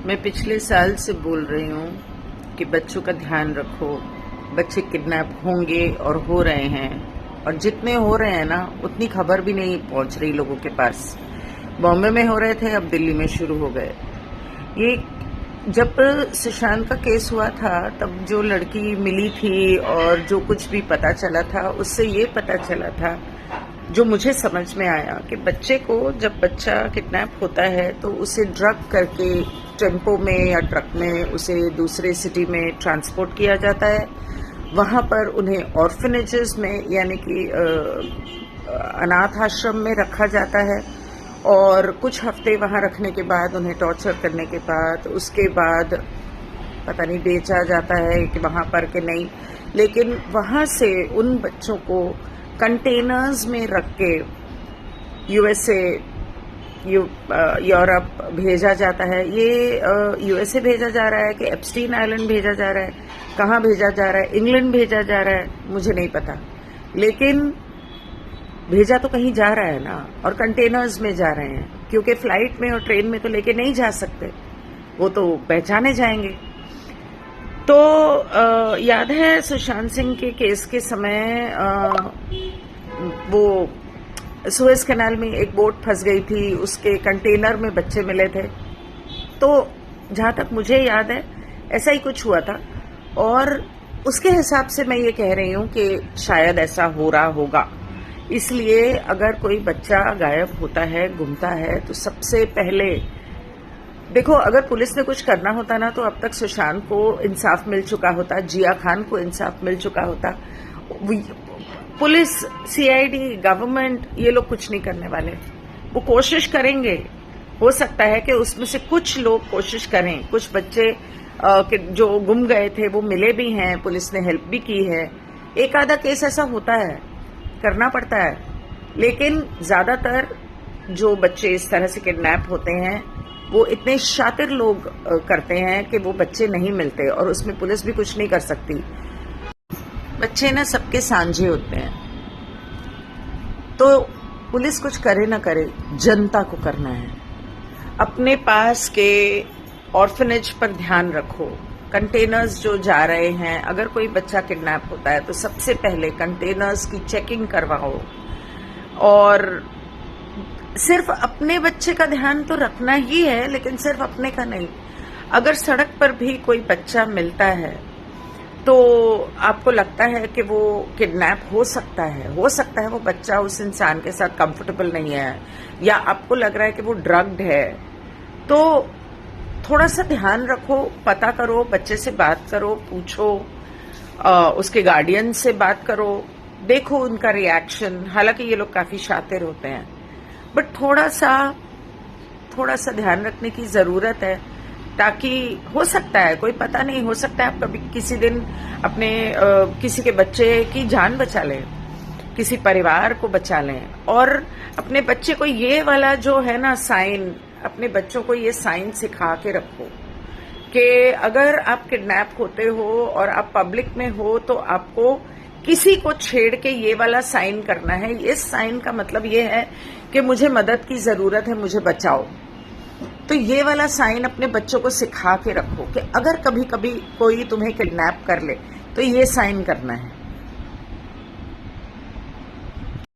मैं पिछले साल से बोल रही हूँ कि बच्चों का ध्यान रखो। बच्चे किडनैप होंगे और हो रहे हैं, और जितने हो रहे हैं ना उतनी खबर भी नहीं पहुँच रही लोगों के पास। बॉम्बे में हो रहे थे, अब दिल्ली में शुरू हो गए। ये जब सुशांत का केस हुआ था तब जो लड़की मिली थी और जो कुछ भी पता चला था, उससे ये पता चला था, जो मुझे समझ में आया, कि बच्चे को जब बच्चा किडनैप होता है तो उसे ड्रग करके टेम्पो में या ट्रक में उसे दूसरे सिटी में ट्रांसपोर्ट किया जाता है। वहाँ पर उन्हें ऑर्फनेजेस में यानी कि अनाथ आश्रम में रखा जाता है, और कुछ हफ्ते वहाँ रखने के बाद उन्हें टॉर्चर करने के बाद उसके बाद पता नहीं बेचा जाता है कि वहाँ पर कि नहीं, लेकिन वहाँ से उन बच्चों को कंटेनर्स में रख के यूएसए यूरोप भेजा जाता है। ये यूएसए भेजा जा रहा है कि एप्स्टीन आइलैंड भेजा जा रहा है, कहाँ भेजा जा रहा है, इंग्लैंड भेजा जा रहा है, मुझे नहीं पता, लेकिन भेजा तो कहीं जा रहा है ना, और कंटेनर्स में जा रहे हैं, क्योंकि फ्लाइट में और ट्रेन में तो लेके नहीं जा सकते, वो तो पहचाने जाएंगे। तो याद है सुशांत सिंह के केस के समय वो सुएज कैनाल में एक बोट फंस गई थी, उसके कंटेनर में बच्चे मिले थे। तो जहां तक मुझे याद है ऐसा ही कुछ हुआ था, और उसके हिसाब से मैं ये कह रही हूँ कि शायद ऐसा हो रहा होगा। इसलिए अगर कोई बच्चा गायब होता है, गुमता है, तो सबसे पहले देखो, अगर पुलिस ने कुछ करना होता ना तो अब तक सुशांत को इंसाफ मिल चुका होता, जिया खान को इंसाफ मिल चुका होता। पुलिस, सीआईडी, गवर्नमेंट, ये लोग कुछ नहीं करने वाले। वो कोशिश करेंगे, हो सकता है कि उसमें से कुछ लोग कोशिश करें, कुछ बच्चे जो गुम गए थे वो मिले भी हैं, पुलिस ने हेल्प भी की है। एक आधा केस ऐसा होता है, करना पड़ता है, लेकिन ज्यादातर जो बच्चे इस तरह से किडनैप होते हैं वो इतने शातिर लोग करते हैं कि वो बच्चे नहीं मिलते, और उसमें पुलिस भी कुछ नहीं कर सकती। बच्चे ना सबके सांझे होते हैं, तो पुलिस कुछ करे ना करे, जनता को करना है। अपने पास के ऑर्फनेज पर ध्यान रखो। कंटेनर्स जो जा रहे हैं, अगर कोई बच्चा किडनैप होता है तो सबसे पहले कंटेनर्स की चेकिंग करवाओ, और सिर्फ अपने बच्चे का ध्यान तो रखना ही है, लेकिन सिर्फ अपने का नहीं। अगर सड़क पर भी कोई बच्चा मिलता है तो आपको लगता है कि वो किडनैप हो सकता है वो बच्चा उस इंसान के साथ कंफर्टेबल नहीं है, या आपको लग रहा है कि वो ड्रग्ड है, तो थोड़ा सा ध्यान रखो, पता करो, बच्चे से बात करो, पूछो, उसके गार्डियन से बात करो, देखो उनका रिएक्शन। हालांकि ये लोग काफी शातिर होते हैं, बट थोड़ा सा ध्यान रखने की जरूरत है, ताकि हो सकता है, कोई पता नहीं, हो सकता है आप कभी किसी दिन अपने किसी के बच्चे की जान बचा लें, किसी परिवार को बचा लें। और अपने बच्चे को ये वाला जो है ना साइन, अपने बच्चों को ये साइन सिखा के रखो कि अगर आप किडनैप होते हो और आप पब्लिक में हो तो आपको किसी को छेड़ के ये वाला साइन करना है। इस साइन का मतलब ये है कि मुझे मदद की जरूरत है, मुझे बचाओ। तो ये वाला साइन अपने बच्चों को सिखा के रखो कि अगर कभी कभी कोई तुम्हें किडनैप कर ले तो ये साइन करना है।